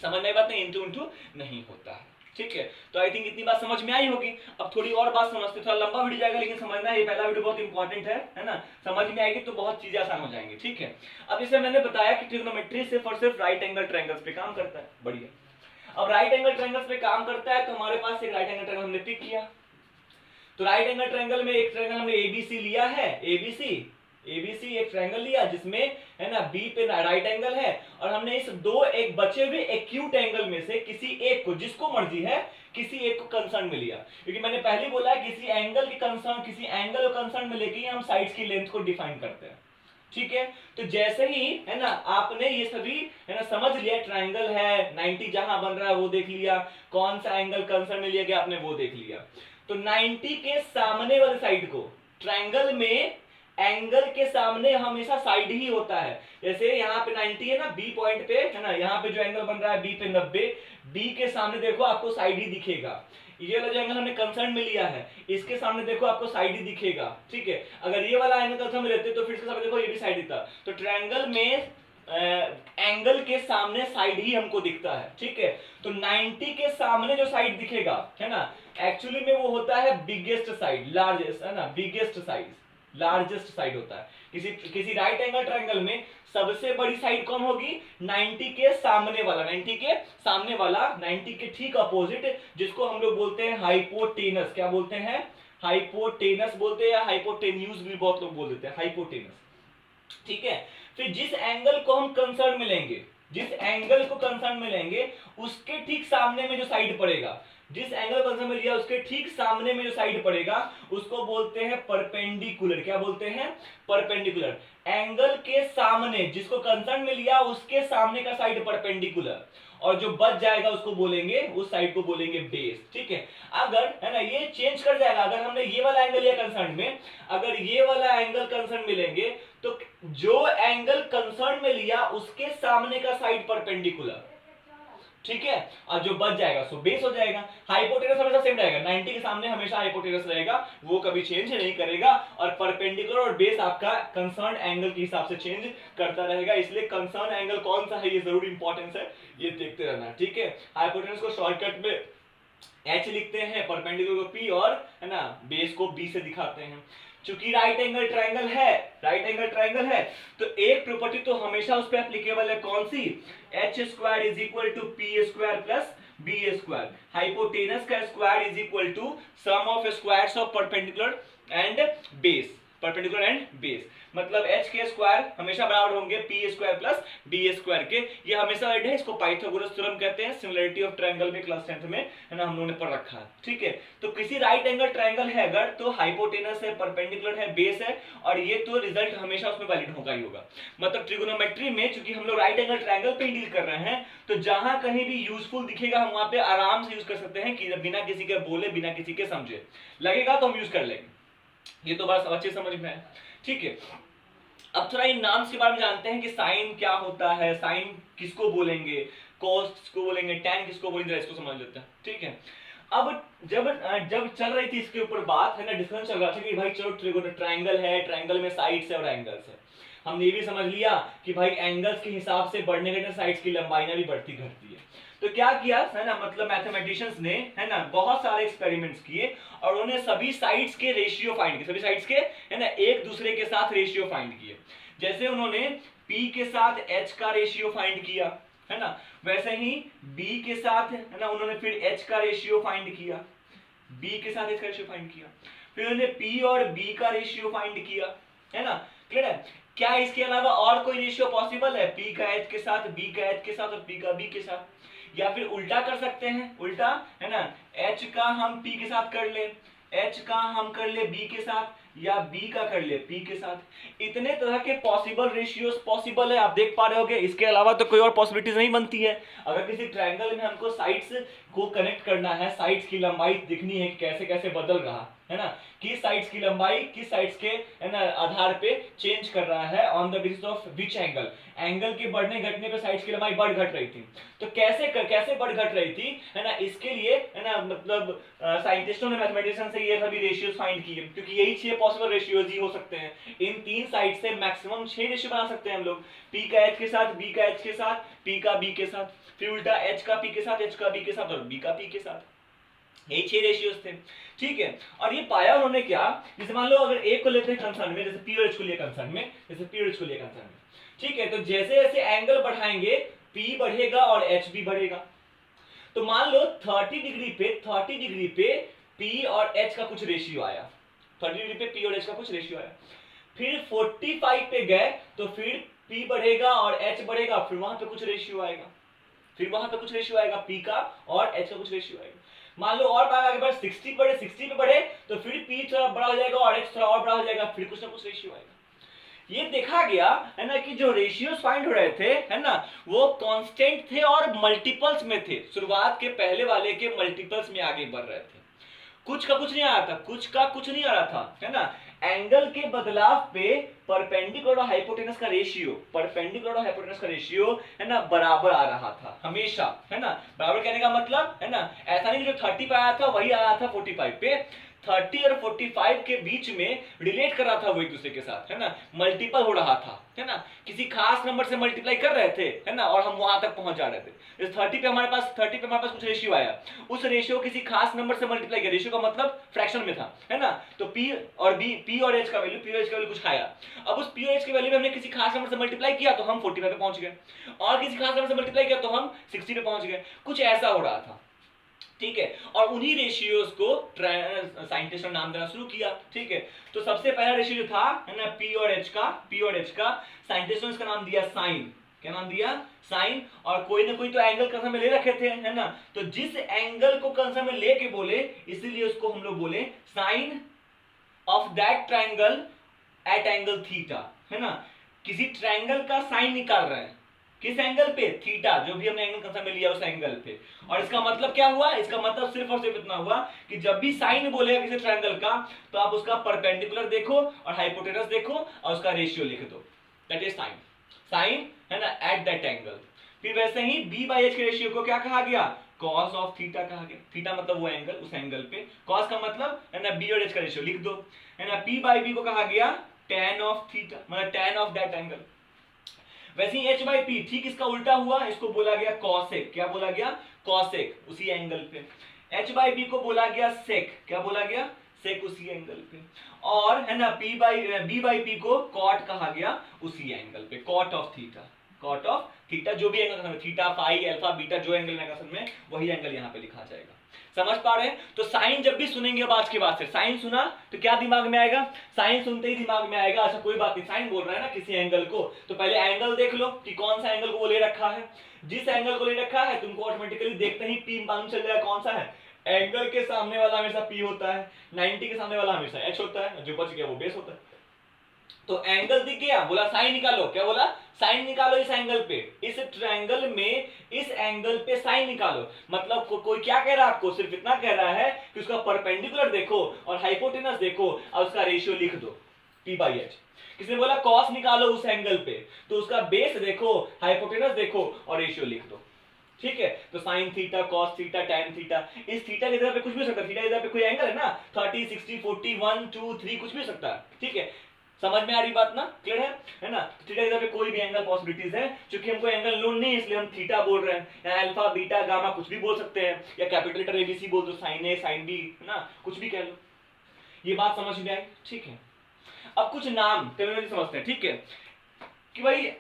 [SPEAKER 1] समझ में बात नहीं, इंटू इंटू नहीं होता है। ठीक है, तो आई थिंक इतनी बात समझ में आई होगी। अब थोड़ी और बात समझते, थोड़ा लंबा वीडियो जाएगा लेकिन समझना है, ये पहला वीडियो बहुत इंपॉर्टेंट है ना, समझ में आएगी तो बहुत चीजें आसान हो जाएंगी। ठीक है, अब जैसे मैंने बताया कि ट्रिग्नोमेट्री सिर्फ और सिर्फ राइट एंगल ट्रायंगल्स पे काम करता है, बढ़िया। अब राइट एंगल ट्रायंगल्स पे काम करता है, तो हमारे पास एक राइट एंगल ट्रायंगल हमने पिक किया, तो राइट एंगल ट्रायंगल में एक ट्रायंगल हमने एबीसी लिया है, एबीसी एक ट्रायंगल लिया जिसमें, है ना, बी पे राइट एंगल है, और हमने इस दो एक बचे हुए एक्यूट एंगल में से किसी एक को, जिसको मर्जी है, किसी एक को कंसर्न में लिया, क्योंकि मैंने पहले बोला किसी एंगल के कंसर्न, किसी एंगल को कंसर्न में लेके हम साइड्स की लेंथ को डिफाइन करते हैं। ठीक है, तो जैसे ही, है ना, आपने ये सभी, है ना, समझ लिया, ट्रायंगल है, 90 जहां बन रहा है वो देख लिया, कौन सा एंगल कंसर्न में लिया गया आपने वो देख लिया, तो 90 के सामने वाले साइड को, ट्रायंगल में एंगल के सामने हमेशा साइड ही होता है। जैसे यहाँ पे 90 है ना, बी पॉइंट पे, है ना, यहाँ पे जो एंगल बन रहा है बी पे 90, बी के सामने देखो आपको साइड ही दिखेगा। ये वाला जो एंगल हमने कंसर्न में लिया है, इसके सामने देखो आपको साइड ही दिखेगा। ठीक है, अगर ये वाला एंगल कंसर्न में लेते तो फिर से सामने देखो ये भी साइड दिखता, तो ट्रायंगल में एंगल के सामने साइड ही हमको दिखता है। ठीक है, तो 90 के सामने जो साइड दिखेगा, है ना, एक्चुअली में वो होता है बिगेस्ट साइड, लार्जेस्ट, है ना, बिगेस्ट साइज, लार्जेस्ट साइड होता है। किसी राइट एंगल ट्रायंगल में सबसे बड़ी साइड कौन होगी, 90 के सामने वाला, 90 के सामने वाला, 90 के ठीक अपोजिट, जिसको हम लोग बोलते हैं हाइपोटेनस। क्या बोलते हैं, हाइपोटेनस बोलते हैं, या हाइपोटेन्यूज भी बहुत लोग बोल देते हैं, हाइपोटेनस। ठीक है, फिर जिस एंगल को हम कंसर्न में लेंगे, जिस एंगल को कंसर्न में लेंगे उसके ठीक सामने में जो साइड पड़ेगा, जिस एंगल कंसर्न में लिया उसके ठीक सामने में जो साइड पड़ेगा उसको बोलते हैं परपेंडिकुलर। क्या बोलते हैं, परपेंडिकुलर। एंगल के सामने जिसको कंसर्न में लिया उसके सामने का साइड परपेंडिकुलर, और जो बच जाएगा उसको बोलेंगे, उस साइड को बोलेंगे बेस। ठीक है, अगर, है ना, ये चेंज कर जाएगा, अगर हमने ये वाला एंगल लिया कंसर्न में, अगर ये वाला एंगल कंसर्न में लेंगे तो जो एंगल कंसर्न में लिया उसके सामने का साइड परपेंडिकुलर, ठीक है, और जो बच जाएगा सो बेस हो जाएगा। हाइपोटेनस हमेशा सेम रहेगा, 90 के सामने हमेशा हाइपोटेनस रहेगा, वो कभी चेंज नहीं करेगा, और परपेंडिकुलर और बेस आपका कंसर्न एंगल के हिसाब से चेंज करता रहेगा। इसलिए कंसर्न एंगल कौन सा है ये जरूर इंपॉर्टेंस है, ये देखते रहना। ठीक है, हाइपोटेनस को शॉर्टकट में एच लिखते हैं, परपेंडिकुलर को पी, और, है ना, बेस को बी से दिखाते हैं। चूंकि राइट एंगल ट्रायंगल है, राइट एंगल ट्रायंगल है, तो एक प्रॉपर्टी तो हमेशा उस पर एप्लीकेबल है, कौन सी, H square is equal to P square plus B square. Hypotenuse का square is equal to sum of squares of perpendicular and base, perpendicular and base, मतलब एच के स्क्वायर हमेशा बराबर होंगे P square plus B square के। ये हमेशा word है, इसको पाइथागोरस थ्योरम कहते हैं, सिमिलरिटी ऑफ ट्रायंगल में क्लास 10th में, है ना, हम लोगों ने पढ़ रखा है। ठीक है, तो किसी राइट एंगल ट्रायंगल है अगर, तो हाइपोटेनस है, परपेंडिकुलर है, बेस है, और ये तो रिजल्ट हमेशा उसमें वैलिड होगा ही होगा। मतलब ट्रिगोनोमेट्री में चूंकि हम लोग राइट एंगल ट्रायंगल पे डील कर रहे हैं, तो जहां कहीं भी यूजफुल दिखेगा हम वहां पे आराम से यूज कर सकते हैं, कि बिना किसी के बोले, बिना किसी के समझे, लगेगा तो हम यूज कर लेंगे। ये तो बात अच्छे समझ में है। ठीक है, अब थोड़ा इन नाम के बारे में जानते हैं कि साइन क्या होता है, साइन किसको बोलेंगे, कोस किसको बोलेंगे, टैन किसको बोलेंगे, इसको समझ लेते हैं, ठीक है। अब जब जब चल रही थी इसके ऊपर बात है ना, डिस्कशन चल रहा था कि भाई चलो ट्रायंगल है, ट्रायंगल में साइड्स है और एंगल्स है। हमने ये भी समझ लिया कि भाई एंगल्स के हिसाब से बढ़ने घटने साइड्स की लंबाई भी बढ़ती घटती है। तो क्या किया है ना, मतलब मैथमेटिशियंस ने है ना बहुत सारे एक्सपेरिमेंट्स किए और उन्होंने सभी साइड्स के रेशियो फाइंड किए, सभी साइड्स के है ना एक दूसरे के साथ रेशियो फाइंड किए। जैसे उन्होंने P के साथ H का रेशियो फाइंड किया है ना, वैसे ही B के साथ है ना उन्होंने फिर H का रेशियो फाइंड किया, B के साथ H का रेशियो फाइंड किया, फिर उन्होंने P और B का रेशियो फाइंड किया, है ना, क्लियर है। क्या इसके अलावा और कोई रेशियो पॉसिबल है, P का H के साथ, B का H के साथ और P का B के साथ? या फिर उल्टा कर सकते हैं, उल्टा है ना, H का हम P के साथ कर ले, H का हम कर ले B के साथ, या B का कर ले P के साथ। इतने तरह के पॉसिबल रेशियोज पॉसिबल है, आप देख पा रहे होगे। इसके अलावा तो कोई और पॉसिबिलिटीज नहीं बनती है। अगर किसी ट्रायंगल में हमको साइड्स को कनेक्ट करना है, साइड्स की लंबाई दिखनी है कैसे कैसे बदल रहा है ना, किस साइड्स की लंबाई किस साइड्स के है ना आधार पे चेंज कर रहा है, on the basis of which angle, angle के बढ़ने घटने पे साइड्स की लंबाई बढ़ घट रही थी। तो कैसे बढ़ घट रही थी है ना, इसके लिए है ना मतलब साइंटिस्टों ने मैथमेटिशियन से ये सभी रेशियोज फाइंड किए, क्योंकि यही 6 पॉसिबल रेशियोज ही हो सकते हैं। इन 3 साइड से मैक्सिमम 6 रेशियो बना सकते हैं हम लोग, P का H के साथ, B का H के साथ, P का B के साथ, फिर उल्टा H का P के साथ, H का B के साथ और B का P के साथ। यही 6 रेशियोज थे, ठीक है। और ये पाया उन्होंने क्या, जैसे मान लो अगर एक को लेते हैं कंसर्न में, जैसे P और H को लिए कंसर्न में, जैसे P और H को लिए कंसर्न में, ठीक है। तो जैसे जैसे एंगल बढ़ाएंगे P बढ़ेगा और H भी बढ़ेगा। तो मान लो 30 डिग्री पे P और H का कुछ रेशियो आया, 30 डिग्री पे P और H का कुछ रेशियो आया। फिर 45 पे गए तो फिर P बढ़ेगा और H बढ़ेगा, फिर वहां पे कुछ रेशियो आएगा, फिर वहां पे कुछ रेशियो आएगा, P का और H का कुछ रेशियो आएगा। मान लो और आगे बढ़े 60 पे बढ़े तो फिर P थोड़ा बड़ा हो जाएगा और H थोड़ा और बड़ा हो जाएगा, फिर कुछ ना कुछ रेशियो आएगा। ये देखा गया है ना कि जो रेशियोज फाइंड हो रहे थे है ना वो कांस्टेंट थे और मल्टीपल्स में थे, शुरुआत के पहले वाले के मल्टीपल्स में आगे बढ़ रहे थे। कुछ का कुछ नहीं आ रहा था, कुछ का कुछ नहीं आ रहा था, है ना। एंगल के बदलाव पे परपेंडिकुलर और हाइपोटेनस का रेशियो, परपेंडिकुलर और हाइपोटेनस का रेशियो है ना बराबर आ रहा था हमेशा, है ना। बराबर कहने का मतलब है ना ऐसा नहीं कि जो 30 पे आया था वही आया था 45 पे, 30 और 45 के बीच में रिलेट कर रहा था वो एक दूसरे के साथ, है ना, मल्टीपल हो रहा था, है ना, किसी खास नंबर से मल्टीप्लाई कर रहे थे, है ना, और हम वहां तक पहुंच जा रहे थे। जैसे 30 पे हमारे पास कुछ रेशियो आया, उस रेशियो किसी खास नंबर से मल्टीप्लाई किया, रेशियो का मतलब फ्रैक्शन में था, है ना। तो P और H का वैल्यू कुछ आया। अब उस P और H के वैल्यू में हमने किसी खास नंबर से मल्टीप्लाई किया तो हम 45 पे पहुंच गए, और किसी खास नंबर से मल्टीप्लाई किया तो हम 60 पे पहुंच गए, कुछ ऐसा हो रहा था, ठीक है। और उन्हीं रेशियोज को साइंटिस्ट ने नाम देना शुरू किया, ठीक है। तो सबसे पहला रेशियो जो था है ना P और H का साइंटिस्टों ने इसका नाम दिया साइन। क्या नाम दिया? साइन। और कोई ना कोई तो एंगल कंसर्न में ले रखे थे, है ना। तो जिस एंगल को कंसर्न में लेके बोले इसीलिए उसको हम लोग बोले sine of that triangle at angle theta, है ना। किसी ट्रायंगल का साइन निकाल रहे हैं, किस एंगल पे? थीटा, जो भी हमने एंगल कंसर्न में लिया उस एंगल पे। और इसका मतलब क्या हुआ? इसका मतलब सिर्फ और सिर्फ इतना हुआ कि जब भी साइन बोलेगा किसी ट्रायंगल का तो आप उसका परपेंडिकुलर देखो और हाइपोटेनस देखो और उसका रेशियो लिख दो, दैट इज साइन। साइन है ना एट दैट एंगल। फिर वैसे ही b बाई h के रेशियो को क्या कहा गया? cos ऑफ थीटा कहा गया। थीटा मतलब वो एंगल, उस एंगल पे। cos का मतलब है ना b और h का रेशियो लिख दो, है ना। p बाई b को कहा गया tan ऑफ थीटा, मतलब tan ऑफ दैट एंगल। वैसे ही h बाई p ठीक इसका उल्टा हुआ, इसको बोला गया cosec। क्या बोला गया? cosec, उसी एंगल पे। h बाई b को बोला गया sec। क्या बोला गया? sec, उसी एंगल पे। और है ना b बाई p को cot कहा गया, उसी एंगल पे, cot of theta. cot of theta, जो भी एंगल है, थीटा, फाई, अल्फा, बीटा, जो एंगल है असल में वही एंगल यहाँ पे लिखा जाएगा। समझ पा रहे हैं? तो साइन जब भी सुनेंगे अब आज के बाद से, साइन सुना तो क्या दिमाग में आएगा? साइन सुनते ही दिमाग में आएगा अच्छा कोई बात नहीं, साइन बोल रहा है ना किसी एंगल को, तो पहले एंगल देख लो कि कौन सा एंगल को वो ले रखा है। जिस एंगल को ले रखा है तुमको ऑटोमेटिकली देखते ही P मालूम चल जाएगा कौन सा है। एंगल के सामने वाला हमेशा P होता है, 90 के सामने वाला हमेशा H होता है, जो बच गया वो बेस होता है। तो एंगल दिख गया, बोला साइन निकालो। क्या बोला? साइन निकालो इस एंगल पे, इस ट्रायंगल में इस एंगल पे साइन निकालो। मतलब कोई क्या कह रहा है आपको? सिर्फ इतना कह रहा है कि उसका परपेंडिकुलर देखो और हाइपोटेनस देखो और उसका रेशियो लिख दो। p by H. किसने बोला कॉस निकालो उस एंगल पे, तो उसका बेस देखो, हाइपोटेनस देखो और रेशियो लिख दो, ठीक है। तो sine theta, cos theta, tan theta, इस थीटा की जगह पे कुछ भी हो सकता है, थीटा की जगह पे कोई एंगल है ना, 30, 60, 40, 1, 2, 3 कुछ भी हो सकता है, ठीक है। समझ में आ रही बात ना, क्लियर है ना। थीटा की जगह पे कोई भी एंगल पॉसिबिलिटीज है, क्योंकि हमको एंगल नोन नहीं है इसलिए हम थीटा बोल रहे हैं, या अल्फा बीटा गामा कुछ भी बोल सकते हैं, या कैपिटल लेटर एबीसी बोल दो, साइन ए साइन बी, है ना, कुछ भी कह लो। ये बात समझ में आई, ठीक है। अब कुछ नाम टर्मिनोलॉजी समझते हैं, ठीक है, कि भाई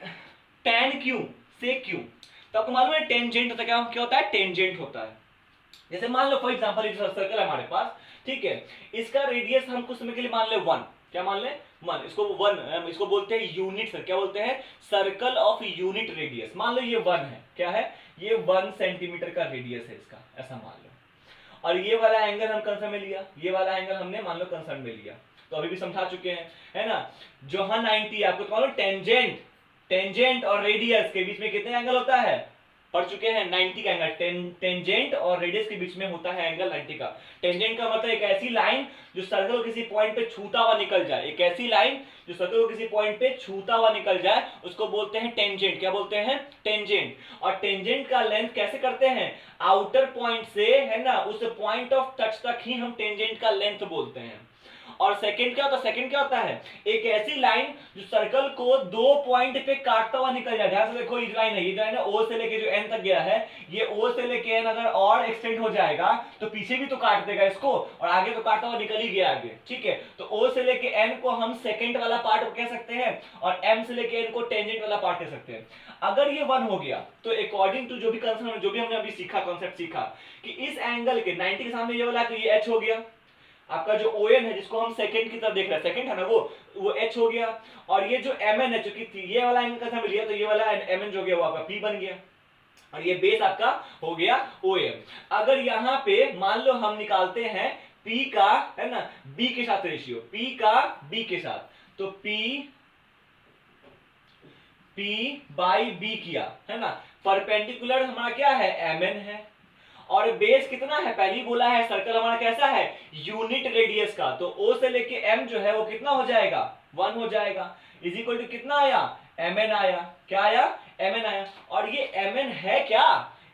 [SPEAKER 1] tan क्यू से क्यू, तो आपको मालूम है टेंजेंट होता है, क्या होता है, टेंजेंट होता है। जैसे मान लो फॉर एग्जांपल एक सर्कल है हमारे पास, ठीक है, इसका रेडियस हम कुछ समय के लिए मान ले 1, क्या मान ले 1, इसको 1, इसको बोलते हैं यूनिट, क्या बोलते हैं, सर्कल ऑफ यूनिट रेडियस। मान लो ये 1 है, क्या है, ये 1 सेंटीमीटर का रेडियस है इसका, ऐसा मान लो। और ये वाला एंगल हम कंसर्न में लिया, ये वाला एंगल हमने मान लो कंसर्न में लिया, तो अभी भी समझा चुके हैं, है ना। जो 90 आपको तो मालूम टेंजेंट और रेडियस के बीच में कितने एंगल होता है, पढ़ चुके हैं, 90 का एंगल, टेंजेंट और रेडियस के बीच में होता है एंगल 90 का। टेंजेंट का मतलब एक ऐसी लाइन जो सर्कल को किसी पॉइंट पे छूता हुआ निकल जाए, एक ऐसी लाइन जो सर्कल को किसी पॉइंट पे छूता हुआ निकल जाए, उसको बोलते हैं टेंजेंट। क्या बोलते हैं, टेंजेंट। और टेंजेंट का लेंथ कैसे करते हैं, आउटर पॉइंट से, है ना, उस पॉइंट ऑफ टच तक ही हम टेंजेंट का लेंथ बोलते हैं। और सेकंड क्या होता है, सेकंड क्या होता है, एक ऐसी लाइन जो सर्कल को दो पॉइंट पे काटता हुआ निकल जाए। ध्यान से देखो, ये लाइन है, ये लाइन है ओ से लेके जो एन तक गया है, ये ओ से लेके एन अगर और एक्सटेंड हो जाएगा तो पीछे भी तो काट देगा इसको, और आगे तो काटता हुआ निकल ही गया आगे, ठीक है। तो ओ से लेके एन को हम सेकंड वाला पार्ट कह सकते हैं, और एम से लेके एन को टेंजेंट वाला पार्ट कह सकते हैं। अगर ये 1 हो गया तो अकॉर्डिंग टू जो भी कंसेप्ट, जो भी हमने अभी सीखा, कॉन्सेप्ट सीखा कि इस एंगल के 90 के सामने ये वाला, तो ये एच हो गया, आपका जो ON है जिसको हम सेकंड की तरफ देख रहे हैं, सेकंड है ना वो H हो गया। और ये जो MN है, चूंकि ये वाला एंगल का लिया तो ये वाला MN जो गया वो आपका P बन गया, और ये बेस आपका हो गया OM। अगर यहाँ पे मान लो हम निकालते हैं P का, है ना, B के साथ रेशियो, P का B के साथ, तो P बाई B किया, है ना, परपेंडिकुलर हमारा क्या है, MN है, और बेस कितना है, पहले ही बोला है सर्कल हमारा कैसा है, यूनिट रेडियस का, तो O से लेके M जो है वो कितना हो जाएगा, 1 हो जाएगा, इज इक्वल टू कितना आया, MN आया, क्या आया, MN आया। और ये MN है क्या,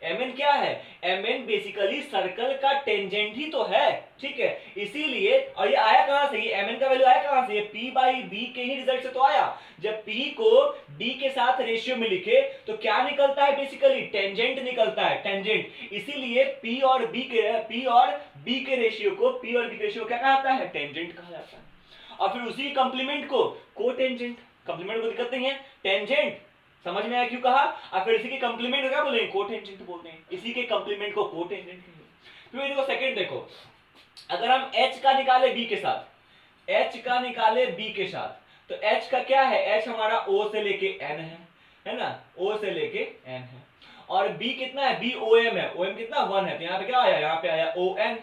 [SPEAKER 1] MN क्या है, MN बेसिकली सर्कल का टेंजेंट ही तो है, ठीक है, इसीलिए। और ये आया कहां से, ये MN का वैल्यू आया कहां से, ये P बाई B के ही रिजल्ट से तो आया। जब P को D के साथ रेशियो में लिखे तो क्या निकलता है, बेसिकली टेंजेंट निकलता है, टेंजेंट। इसीलिए P और B के रेशियो को क्या कहता है, टेंजेंट कहा जाता है। और फिर उसी कंप्लीमेंट को कोटेंजेंट, कंप्लीमेंट को दिक्कत नहीं है, टेंजेंट, समझ में आया क्यों कहा। और फिर इसी के कंप्लीमेंट को क्या बोलेंगे, कोटेंजेंट बोलते हैं, इसी के कंप्लीमेंट को कोटेंजेंट कहेंगे। फिर देखो सेकंड देखो, अगर हम H का निकाले B के साथ, H का निकाले B के साथ, तो H का क्या है, H हमारा O से लेके N है ना, O से लेके N है, और B कितना है, B OM है, OM कितना 1 है, तो यहाँ पे क्या आया, यहाँ पे आया ON,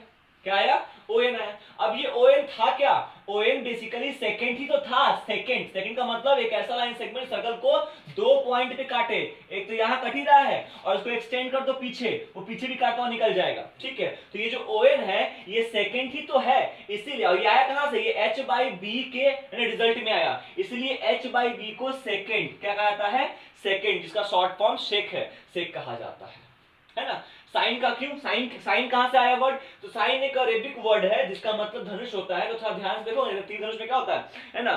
[SPEAKER 1] क्या आया, ON आया। अब ये ON था क्या, ON बेसिकली सेकंड ही तो था, सेकंड का मतलब एक ऐसा लाइन सेगमेंट सर्कल को दो पॉइंट पे काटे, एक तो यहाँ कट ही रहा है और उसको एक्सटेंड कर दो पीछे, वो पीछे भी काटता हुआ निकल जाएगा, ठीक है। तो ये जो ON है ये सेकंड ही तो है, इसीलिए। और ये आया कहां से, ये H बाई B के रिजल्ट में आया, इसलिए H बाई B को सेकंड क्या कहा जाता है, सेकंड, जिसका शॉर्ट फॉर्म सेक है, सेक कहा जाता है ना। साइन का क्यों, साइन कहां से आया वर्ड, तो साइन एक अरेबिक वर्ड है जिसका मतलब धनुष होता है। तो थोड़ा ध्यान से देखो, तीर धनुष में क्या होता है ना,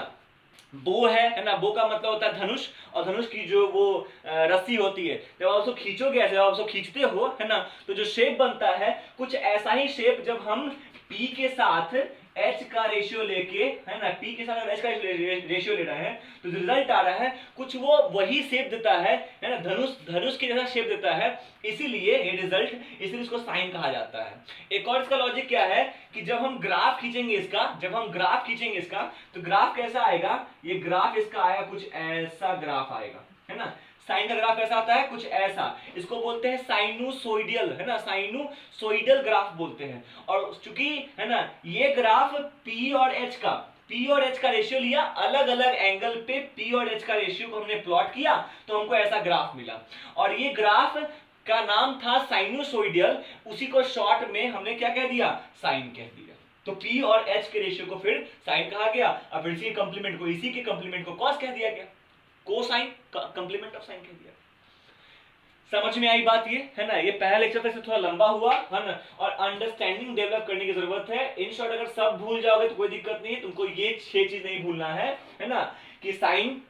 [SPEAKER 1] बो है ना, बो का मतलब होता है धनुष, और धनुष की जो वो रस्सी होती है, जब आप उसको खींचोगे ऐसे, आप उसको खींचते हो, है ना, तो जो शेप बनता है कुछ ऐसा ही शेप, जब हम P के साथ H का रेशियो लेके, है ना, P के साथ H का रेशियो ले रहे हैं, तो जो रिजल्ट आ रहा है कुछ वो वही शेप देता है ना, धनुष के जैसा शेप देता है, इसीलिए ये रिजल्ट, इसलिए इसको साइन कहा जाता है। एक और इसका लॉजिक क्या है कि जब हम ग्राफ खींचेंगे इसका, तो ग्राफ कैसा आएगा, ये ग्राफ इसका आया कुछ ऐसा ग्राफ आएगा, है ना। साइन का ग्राफ कैसा आता है, कुछ ऐसा, इसको बोलते हैं साइनोसोइडल, है ना, साइनोसोइडल ग्राफ बोलते हैं। और चूंकि, है ना, ये ग्राफ P और H का रेशियो लिया, अलग अलग एंगल पे P और H का रेशियो को हमने प्लॉट किया, तो हमको ऐसा ग्राफ मिला। और ये ग्राफ का नाम था साइनोसोइडल, उसी को शॉर्ट में हमने क्या कह दिया, साइन कह दिया, तो P और H के रेशियो को फिर साइन कहा गया, अब फिर इसी के कंप्लीमेंट को कॉस कह दिया गया, कोसाइन कंप्लीमेंट ऑफ साइन कह दिया। समझ में आई बात ये है ना। ये पहला लेक्चर से थोड़ा लंबा हुआ है ना, और अंडरस्टैंडिंग डेवलप करने की जरूरत है। इन शॉर्ट अगर सब भूल जाओगे तो कोई दिक्कत नहीं है, तुमको ये 6 चीज नहीं भूलना है ना, कि sine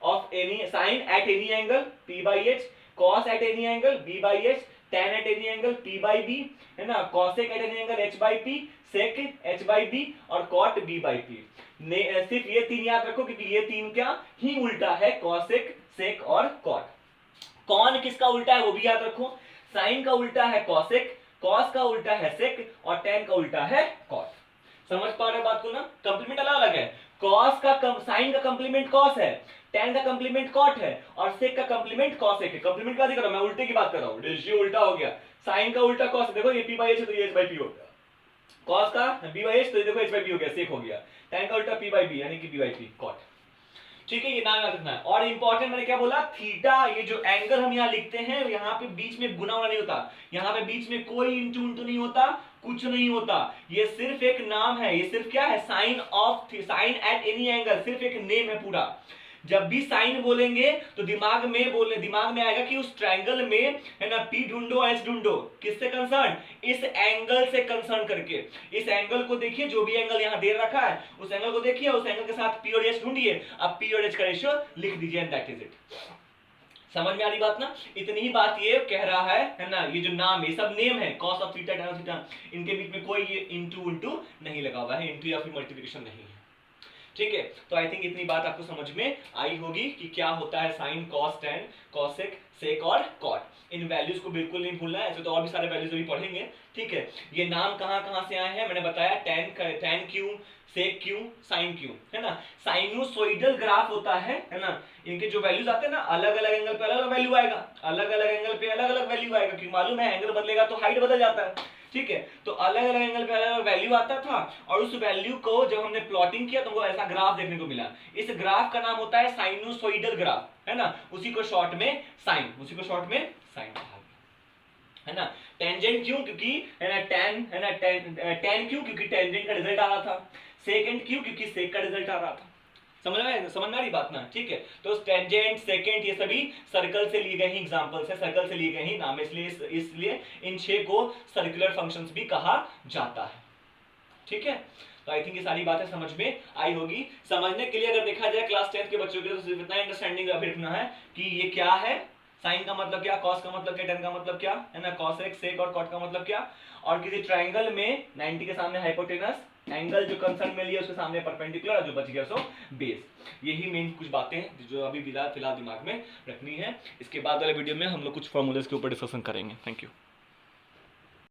[SPEAKER 1] at any angle P by H, cos at any angle B by H, tan at any angle P by B, है ना, cosec at any angle H by P, sec H by B और cot B by P। सिर्फ ये 3 याद रखो, क्योंकि ये 3 क्या ही उल्टा है, cosec, sec और cot। कौन किसका उल्टा है वो भी याद रखो, साइन का उल्टा है cosec, cos का उल्टा है sec और tan का उल्टा है cot। समझ पा रहे बात को ना। कंप्लीमेंट अलग अलग है, cos का साइन का कंप्लीमेंट cos है, tan का कंप्लीमेंट cot है और sec का कंप्लीमेंट cosec है। कंप्लीमेंट का दिख रहा, मैं उल्टे की बात कर रहा हूं, रेशियो उल्टा हो गया। साइन का उल्टा cos, देखो ये P by H है तो ये H by P हो गया, cos का B by H तो ये देखो H by P हो गया, sec हो गया, tan का उल्टा P by B यानी कि B by P cot। ठीक है, ये नाम याद रखना है। और इंपॉर्टेंट मैंने क्या बोला, थीटा, ये जो एंगल हम यहाँ लिखते हैं, यहाँ पे बीच में गुना होना नहीं होता, यहाँ पे बीच में कोई इंटू नहीं होता, कुछ नहीं होता, ये सिर्फ एक नाम है, ये सिर्फ क्या है, साइन एट एनी एंगल, सिर्फ एक नेम है पूरा। जब भी साइन बोलेंगे तो दिमाग में आएगा कि उस ट्रायंगल में है ना, P ढूंढो H ढूंढो, किससे कंसर्न, इस एंगल से कंसर्न करके। इस एंगल को देखिए, जो भी एंगल यहां दे रखा है उस एंगल को देखिए, उस एंगल के साथ P और H ढूंढिए, अब P और H का रेशियो लिख दीजिए एंड दैट इज इट। समझ में आ रही बात ना। इतनी ही बात ये कह रहा है ना, ये जो नाम है ये सब नेम है, cos of theta, tan of theta, इनके बीच में कोई ये इंटू नहीं लगा हुआ है, इंटू या फिर मल्टीप्लिकेशन नहीं है। ठीक है, तो आई थिंक इतनी बात आपको समझ में आई होगी कि क्या होता है साइन, कॉस, टैन, कॉसेक, सेक और कॉट। इन वैल्यूज को बिल्कुल नहीं भूलना है, ऐसे तो और भी सारे वैल्यूज अभी पढ़ेंगे। ठीक है, ये नाम कहां से आए हैं मैंने बताया, टैन क्यों, सेक क्यों, साइन क्यों, है ना। साइनोसोइडल ग्राफ होता है ना, इनके जो वैल्यूज आते हैं ना, अलग अलग एंगल पे अलग अलग वैल्यू आएगा, अलग अलग एंगल पे अलग अलग वैल्यू आएगा, क्योंकि मालूम है एंगल बदलेगा तो हाइट बदल जाता है। ठीक है, तो अलग अलग एंगल पे अलग अलग वैल्यू आता था, और उस वैल्यू को जब हमने प्लॉटिंग किया तो हमको ऐसा ग्राफ देखने को मिला। इस ग्राफ का नाम होता है साइनोसोइडल ग्राफ, है ना, उसी को शॉर्ट में साइन कहा गया, है ना। टेंजेंट क्यों, क्योंकि है ना टैन क्यों, क्योंकि टेंजेंट का रिजल्ट आ रहा था, सेकेंड क्यों, क्योंकि सेक का रिजल्ट आ रहा था। समझ में आ रही बात ना। ठीक है, तो टेंजेंट, सेकेंड, ये सभी सर्कल से लिए गए ही एग्जांपल्स है, सर्कल से लिए गए ही नाम, इसलिए इन 6 को सर्कुलर फंक्शंस भी कहा जाता है। ठीक है, तो आई थिंक ये सारी बातें समझ में आई होगी। समझने के लिए अगर देखा जाए क्लास 10 के बच्चों के लिए तो सिर्फ इतना अंडरस्टैंडिंग अभी रखना है कि ये क्या है, साइन का मतलब क्या, कॉस का मतलब क्या, टेन का मतलब क्या, है ना, कॉसेक, सेक और कॉट का मतलब क्या, और किसी ट्रायंगल में 90 के सामने हाइपोटेनस, एंगल जो कंसर्न में लिया उसके सामने परपेंडिकुलर, और जो बच गया सो बेस। यही मेन कुछ बातें हैं जो अभी फिलहाल दिमाग में रखनी है। इसके बाद वाले वीडियो में हम लोग कुछ फॉर्मूलेस के ऊपर डिस्कशन करेंगे। Thank you.